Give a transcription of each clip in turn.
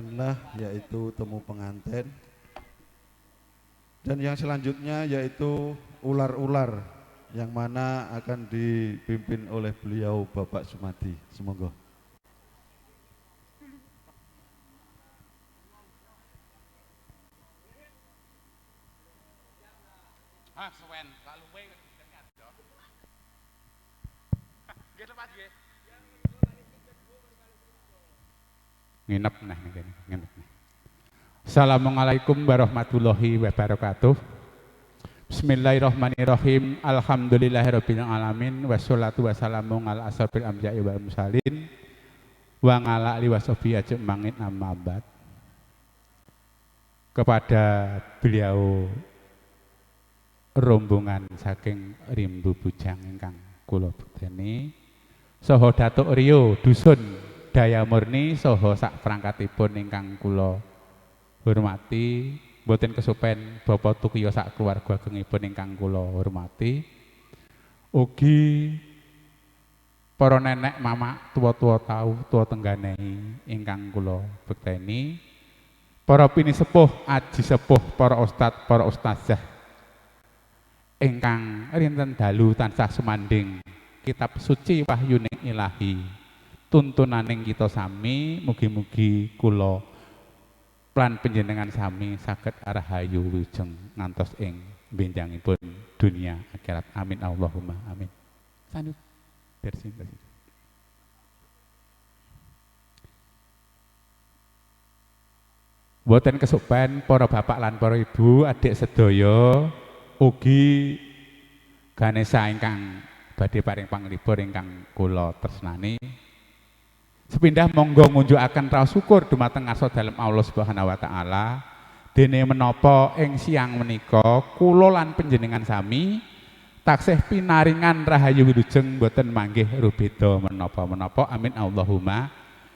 dilaksanakanlah yaitu temu pengantin. Dan yang selanjutnya yaitu ular-ular yang mana akan dipimpin oleh beliau Bapak Sumadi. Semoga. Nginep nah nginep. Assalamualaikum warahmatullahi wabarakatuh. Bismillahirrahmanirrahim. Alhamdulillahirabbil alamin wassalatu wassalamu ala asrofil anbiya'i wal mursalin wa ala alihi washabihi ajmain amma ba'd. Kepada beliau rombongan saking Rimbu Bujang ingkang kula bekteni saha Datuk Rio Dusun Daya Murni saha sak perangkatipun ingkang kula hormati, mboten kesupen Bapak Tukiyo sak keluarga agengipun ingkang kula hormati. Ugi para nenek mamak tua-tua tau tua tengganehi ingkang kula bekteni. Para pinisepuh, aji sepuh, para ustad, para ustazah ingkang rinten dalu tansah sumanding kitab suci wahyuning Ilahi. Tuntunaning kita sami mugi-mugi kula lan panjenengan sami saged rahayu wilujeng ngantos ing benjangipun dunia akhirat. Amin Allahumma amin. Sanduk bersin. Boten kesupen para bapak lan para ibu, adik sedaya ugi Ganesha ingkang badhe paring panglipur ingkang kula tresnani. Sepindah monggo ngunjukaken raos syukur dumateng ngarsa dalem Allah Subhanahu wa taala. Dene menapa ing siang menika kula lan panjenengan sami taksih pinaringan rahayu wilujeng boten manggih rubeda menapa-menapa. Amin Allahumma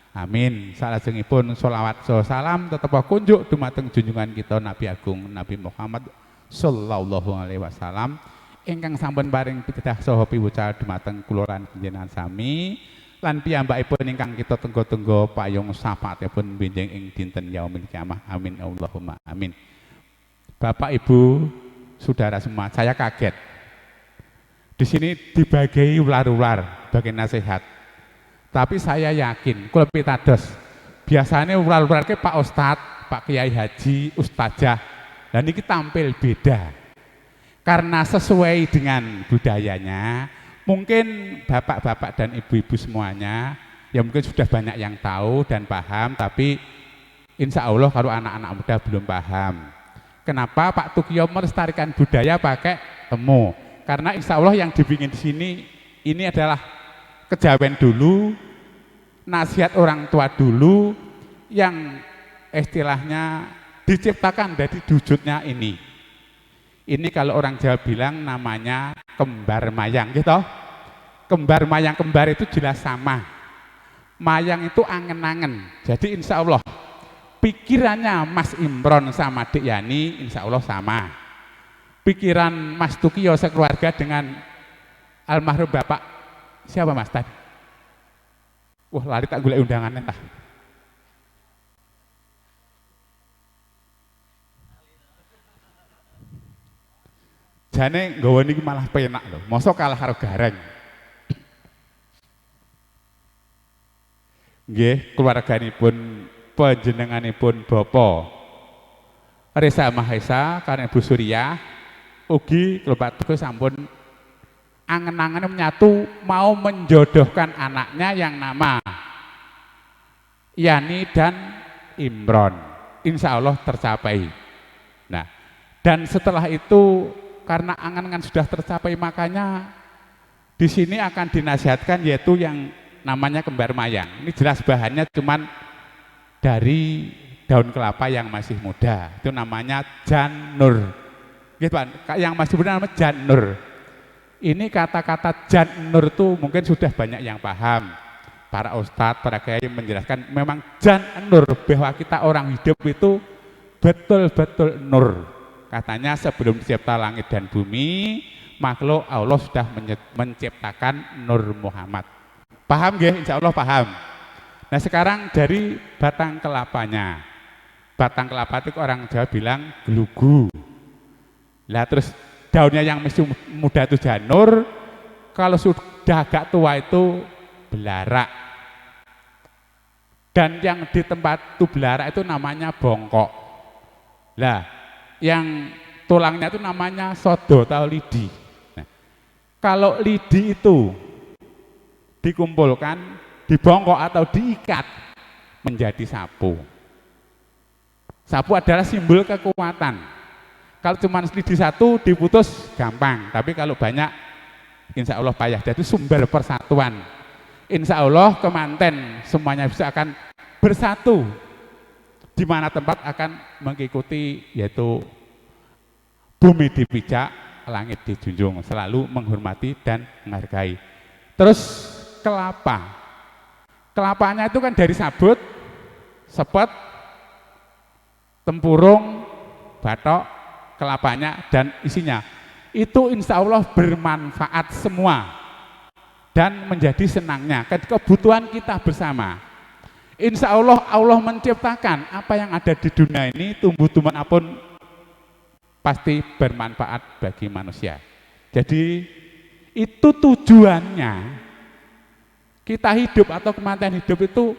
amin. Salajengipun sholawat salam tetep kunjuk dumateng junjungan kita Nabi Agung Nabi Muhammad sallallahu alaihi wasallam ingkang sampun paring pitedah saha piwucal dumateng kula lan panjenengan sami. Lan piyambakipun ingkang kita tenggo-tenggo payung syafaatipun benjing ing dinten yaumil kiamah. Amin Allahumma amin. Bapak Ibu, saudara semua, saya kaget. Di sini dibagi ular-ular bagi nasihat. Tapi saya yakin, kula pitados, biasanya ular-ular ke Pak Ustadz, Pak Kiai Haji, Ustazah, dan ini tampil beda. Karena sesuai dengan budayanya, mungkin bapak-bapak dan ibu-ibu semuanya ya mungkin sudah banyak yang tahu dan paham, tapi insya Allah kalau anak-anak muda belum paham. Kenapa Pak Tukiyo melestarikan budaya pakai temu? Karena insya Allah yang dibikin di sini ini adalah kejawen dulu, nasihat orang tua dulu yang istilahnya diciptakan dari wujudnya ini. Ini kalau orang Jawa bilang namanya kembar mayang gitu. Kembar mayang kembar itu jelas sama. Mayang itu angen-angen. Jadi insya Allah pikirannya Mas Imron sama Dik Yani insya Allah sama. Pikiran Mas Tukiyo sekeluarga dengan almarhum Bapak siapa Mas tadi? Wah lari tak golek undangannya tah. Jane nggawa niki malah penak lho. Mosok kalah karo gareng. Nggih, keluarganipun panjenenganipun Bapak Reza Mahesa karena Ibu Surya ugi Bapak Tukiyo sampun angen-angen menyatu mau menjodohkan anaknya yang nama Yani dan Imron. Insya Allah tercapai. Nah, dan setelah itu karena angan-angan sudah tercapai, makanya di sini akan dinasihatkan yaitu yang namanya kembar mayang. Ini jelas bahannya cuman dari daun kelapa yang masih muda. Itu namanya janur. Gitu Pak, yang masih muda namanya janur. Ini kata-kata janur itu mungkin sudah banyak yang paham. Para ustadz, para kiai menjelaskan memang janur bahwa kita orang hidup itu betul-betul nur. Katanya sebelum dicipta langit dan bumi, makhluk Allah sudah menciptakan Nur Muhammad. Paham nggih? Insya Allah paham. Nah sekarang dari batang kelapanya. Batang kelapa itu orang Jawa bilang gelugu. Lah terus daunnya yang masih muda itu janur, kalau sudah agak tua itu belarak. Dan yang di tempat itu belarak itu namanya bongkok. Lah yang tulangnya itu namanya sodo atau lidi. Nah, kalau lidi itu dikumpulkan, dibongkok atau diikat menjadi sapu. Sapu adalah simbol kekuatan. Kalau cuma lidi satu diputus gampang, tapi kalau banyak insya Allah payah. Jadi sumber persatuan. Insya Allah kemanten semuanya bisa akan bersatu. Di mana tempat akan mengikuti yaitu bumi dipijak, langit dijunjung, selalu menghormati dan menghargai. Terus kelapa. Kelapanya itu kan dari sabut, sepet, tempurung, batok, kelapanya dan isinya. Itu insya Allah bermanfaat semua dan menjadi senangnya kebutuhan kita bersama. Insya Allah Allah menciptakan apa yang ada di dunia ini, tumbuh-tumbuhan apapun pasti bermanfaat bagi manusia. Jadi itu tujuannya kita hidup atau kematian hidup itu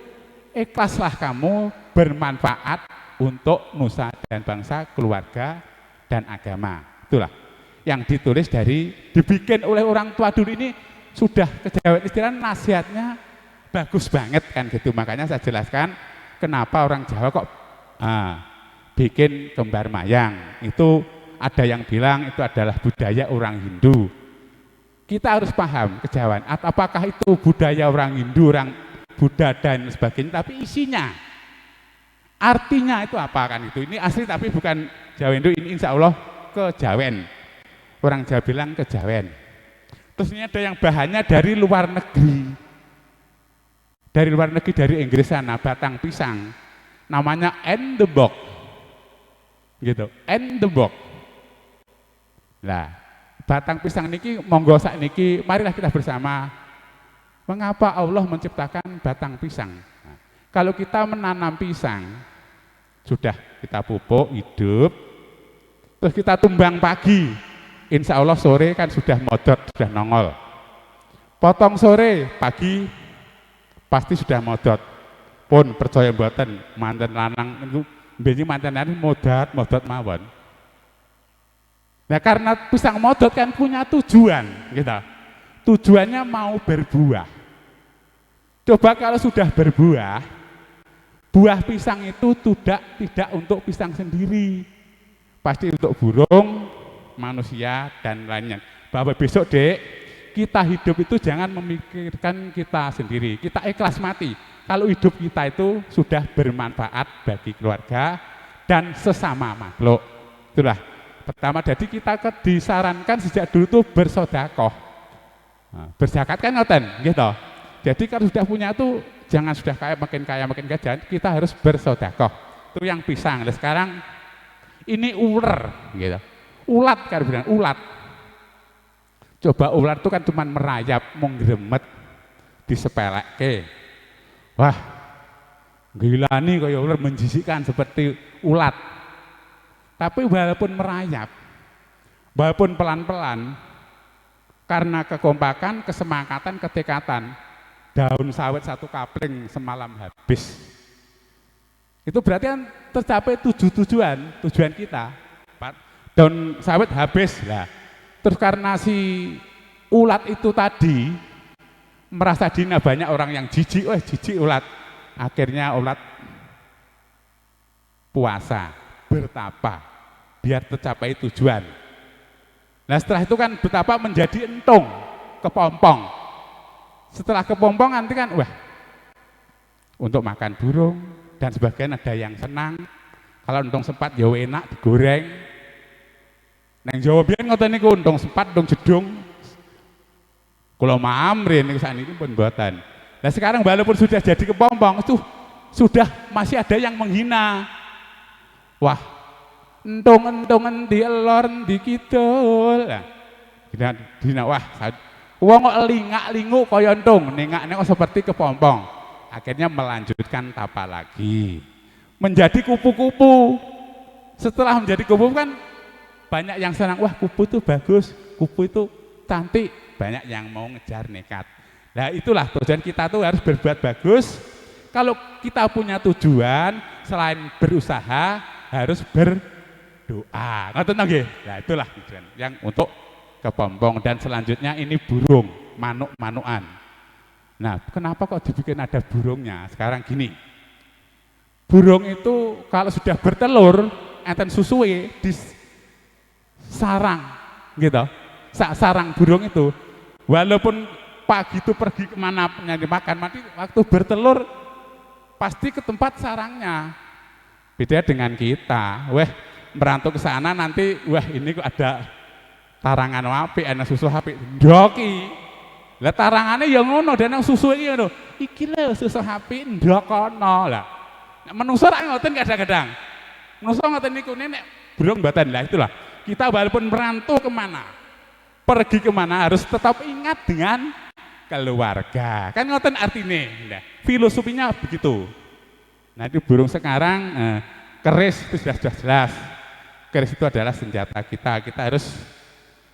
ikhlaslah kamu bermanfaat untuk nusa dan bangsa, keluarga dan agama. Itulah yang ditulis dibikin oleh orang tua dulu ini sudah kejauhan istilah nasihatnya bagus banget kan gitu. Makanya saya jelaskan kenapa orang Jawa kok bikin kembar mayang. Itu ada yang bilang itu adalah budaya orang Hindu. Kita harus paham kejauhan. Apakah itu budaya orang Hindu, orang Buddha dan sebagainya, tapi isinya, artinya itu apa kan itu? Ini asli tapi bukan Jawa Hindu, ini insya Allah kejawen. Orang Jawa bilang kejawen. Terus ini ada yang bahannya dari luar negeri. Dari luar negeri, dari Inggris sana, batang pisang. Namanya endebok. Gitu, endebok. Nah, batang pisang niki monggo sak niki marilah kita bersama. Mengapa Allah menciptakan batang pisang? Nah, kalau kita menanam pisang, sudah kita pupuk hidup, terus kita tumbang pagi, insya Allah sore kan sudah modot, sudah nongol. Potong sore, pagi pasti sudah modot. Pun percaya mboten manten lanang niku mbengi manten lanang modot mawon. Nah karena pisang modot kan punya tujuan, gitu. Tujuannya mau berbuah. Coba kalau sudah berbuah, buah pisang itu tidak untuk pisang sendiri, pasti untuk burung, manusia dan lainnya. Bahwa besok dek, kita hidup itu jangan memikirkan kita sendiri, kita ikhlas mati. Kalau hidup kita itu sudah bermanfaat bagi keluarga dan sesama makhluk. Itulah pertama, jadi kita disarankan sejak dulu tuh bersedekah. Nah, berzakat kan ngoten, gitu. Jadi kalau sudah punya tuh jangan sudah kaya makin kaya, kita harus bersedekah. Itu yang pisang. Nah, sekarang ini ular, gitu. Ulat kan bilang ulat. Coba ular itu kan cuma merayap, menggremet, disepelekke. Wah, gila nih kayak ular menjisikkan seperti ulat. Tapi walaupun merayap, walaupun pelan-pelan, karena kekompakan, kesemangatan, ketekatan, daun sawit satu kapling semalam habis. Itu berarti kan tercapai tujuan kita. Daun sawit habis lah. Terus karena si ulat itu tadi merasa dina banyak orang yang jijik, jijik ulat. Akhirnya ulat puasa, bertapa, biar tercapai tujuan. Nah setelah itu kan betapa menjadi entung, kepompong. Setelah kepompong nanti kan untuk makan burung dan sebagian ada yang senang. Kalau untung sempat ya enak digoreng. Neng Jawa biyen ngoten niku untung sempat untung jedung. Kula mamrin niku sakniki pun mboten. Nah sekarang walaupun sudah jadi kepompong itu sudah masih ada yang menghina. Wah, entung-entungan di elor di kidul. Nah, dina wah wong kok lingak-lingu kaya entung, nengak-nengok seperti kepompong. akhirnya melanjutkan tapa lagi menjadi kupu-kupu. Setelah menjadi kupu kan banyak yang senang, wah kupu itu bagus, kupu itu cantik, banyak yang mau ngejar nekat. Nah itulah tujuan kita tuh harus berbuat bagus. Kalau kita punya tujuan selain berusaha harus berdoa. Ngoten nggih. Nah itulah tujuan yang untuk kepompong. Dan selanjutnya ini burung, manuk-manukan. Nah kenapa kok dibikin ada burungnya? Sekarang gini, burung itu kalau sudah bertelur enten susui di sarang gitu, sarang burung itu walaupun pagi itu pergi kemana nyari makan, mati waktu bertelur pasti ke tempat sarangnya. Beda dengan kita, weh merantau ke sana nanti, wah ini kok ada tarangan wapi, ada susu api, ndoki. Lah tarangannya yang ngono dan yang susu ini ngono. Iki lho susu api ndokono lah. Menungso ra ngoten kadang-kadang. Menungso ngoten niku nek burung mboten. Lah itulah. Kita walaupun merantau kemana, pergi kemana harus tetap ingat dengan keluarga. Kan ngoten artinya. Nah, filosofinya begitu. Nah itu burung sekarang keris itu sudah jelas. Keris itu adalah senjata kita. Kita harus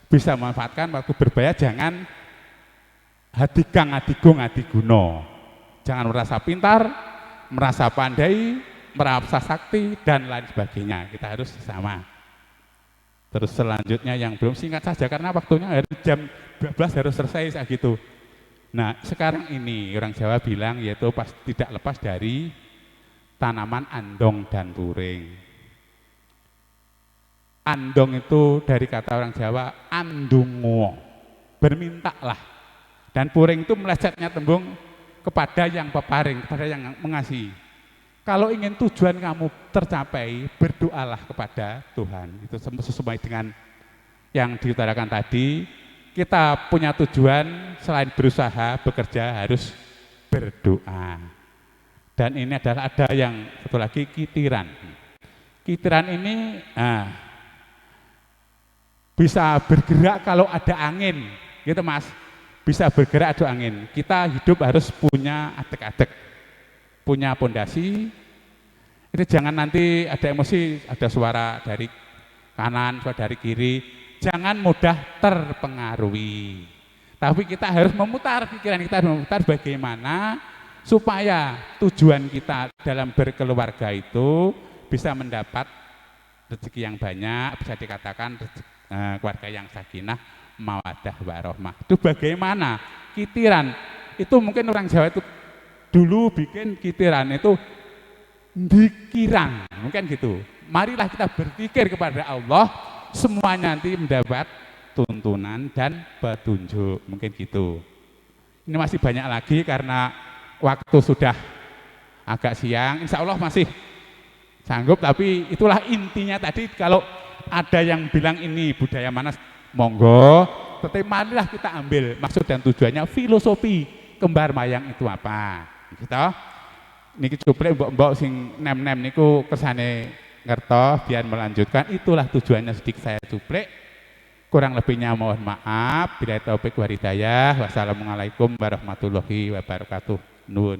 bisa memanfaatkan waktu berbahaya. Jangan hadikang, hadigung, hadiguno. Jangan merasa pintar, merasa pandai, merasa sakti dan lain sebagainya. Kita harus sama. Terus selanjutnya yang belum, singkat saja karena waktunya harus jam 12 harus selesai saat gitu. Nah sekarang ini orang Jawa bilang yaitu tidak lepas dari tanaman andong dan puring. Andong itu dari kata orang Jawa andungo, bermintalah. Dan puring itu melesetnya tembung kepada yang peparing, kepada yang mengasihi. Kalau ingin tujuan kamu tercapai, berdoalah kepada Tuhan. Itu sesuai dengan yang diutarakan tadi. Kita punya tujuan selain berusaha, bekerja harus berdoa. Dan ini adalah ada yang satu lagi kitiran. Kitiran ini bisa bergerak kalau ada angin, gitu Mas. Bisa bergerak ada angin. Kita hidup harus punya adek-adek, punya pondasi. Itu jangan nanti ada emosi, ada suara dari kanan, suara dari kiri. Jangan mudah terpengaruhi. Tapi kita harus memutar pikiran kita, harus memutar bagaimana supaya tujuan kita dalam berkeluarga itu bisa mendapat rezeki yang banyak, bisa dikatakan keluarga yang sakinah, mawaddah warohmah. Itu bagaimana? Kitiran itu mungkin orang Jawa itu dulu bikin kitiran itu dikirang, mungkin gitu. Marilah kita berpikir kepada Allah, semuanya nanti mendapat tuntunan dan petunjuk, mungkin gitu. Ini masih banyak lagi karena waktu sudah agak siang, insya Allah masih sanggup, tapi itulah intinya tadi. Kalau ada yang bilang ini budaya mana, monggo, tetapi marilah kita ambil maksud dan tujuannya, filosofi kembar mayang itu apa gitu. Niki cuplek mbok sing nem-nem niku kersane ngertos biar melanjutkan, itulah tujuannya sedikit saya cuplek. Kurang lebihnya mohon maaf. Bila taufik wa hidayah. Wassalamualaikum warahmatullahi wabarakatuh. Nun.